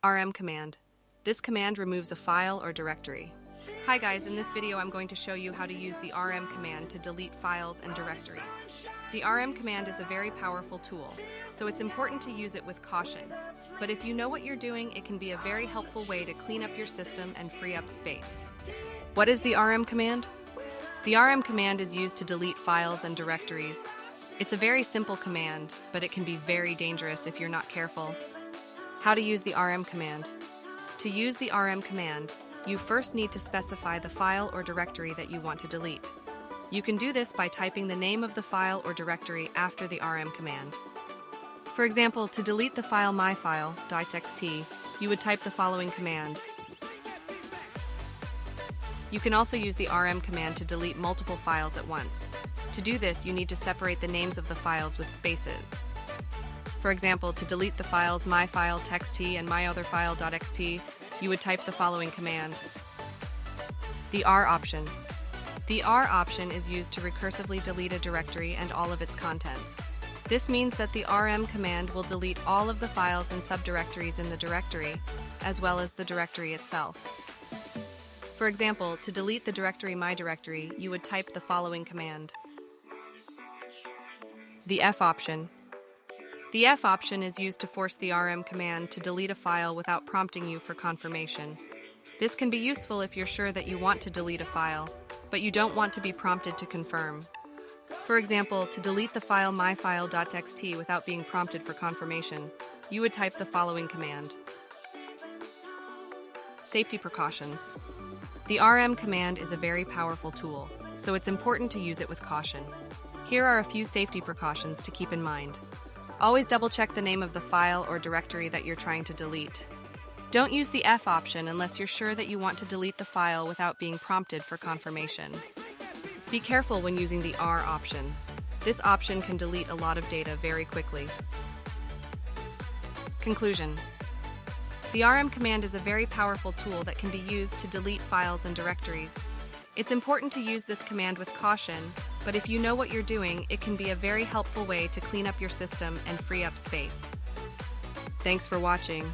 RM command. This command removes a file or directory. Hi guys, in this video I'm going to show you how to use the RM command to delete files and directories. The RM command is a very powerful tool, so it's important to use it with caution. But if you know what you're doing, it can be a very helpful way to clean up your system and free up space. What is the RM command? The RM command is used to delete files and directories. It's a very simple command, but it can be very dangerous if you're not careful. How to use the RM command? To use the RM command, you first need to specify the file or directory that you want to delete. You can do this by typing the name of the file or directory after the RM command. For example, to delete the file myfile.txt, you would type the following command. You can also use the RM command to delete multiple files at once. To do this, you need to separate the names of the files with spaces. For example, to delete the files myfile.txt and myotherfile.txt, you would type the following command. The R option. The R option is used to recursively delete a directory and all of its contents. This means that the RM command will delete all of the files and subdirectories in the directory, as well as the directory itself. For example, to delete the directory mydirectory, you would type the following command. The F option. The F option is used to force the RM command to delete a file without prompting you for confirmation. This can be useful if you're sure that you want to delete a file, but you don't want to be prompted to confirm. For example, to delete the file myfile.txt without being prompted for confirmation, you would type the following command. Safety precautions. The RM command is a very powerful tool, so it's important to use it with caution. Here are a few safety precautions to keep in mind. Always double-check the name of the file or directory that you're trying to delete. Don't use the F option unless you're sure that you want to delete the file without being prompted for confirmation. Be careful when using the R option. This option can delete a lot of data very quickly. Conclusion. The RM command is a very powerful tool that can be used to delete files and directories. It's important to use this command with caution, but if you know what you're doing, it can be a very helpful way to clean up your system and free up space. Thanks for watching.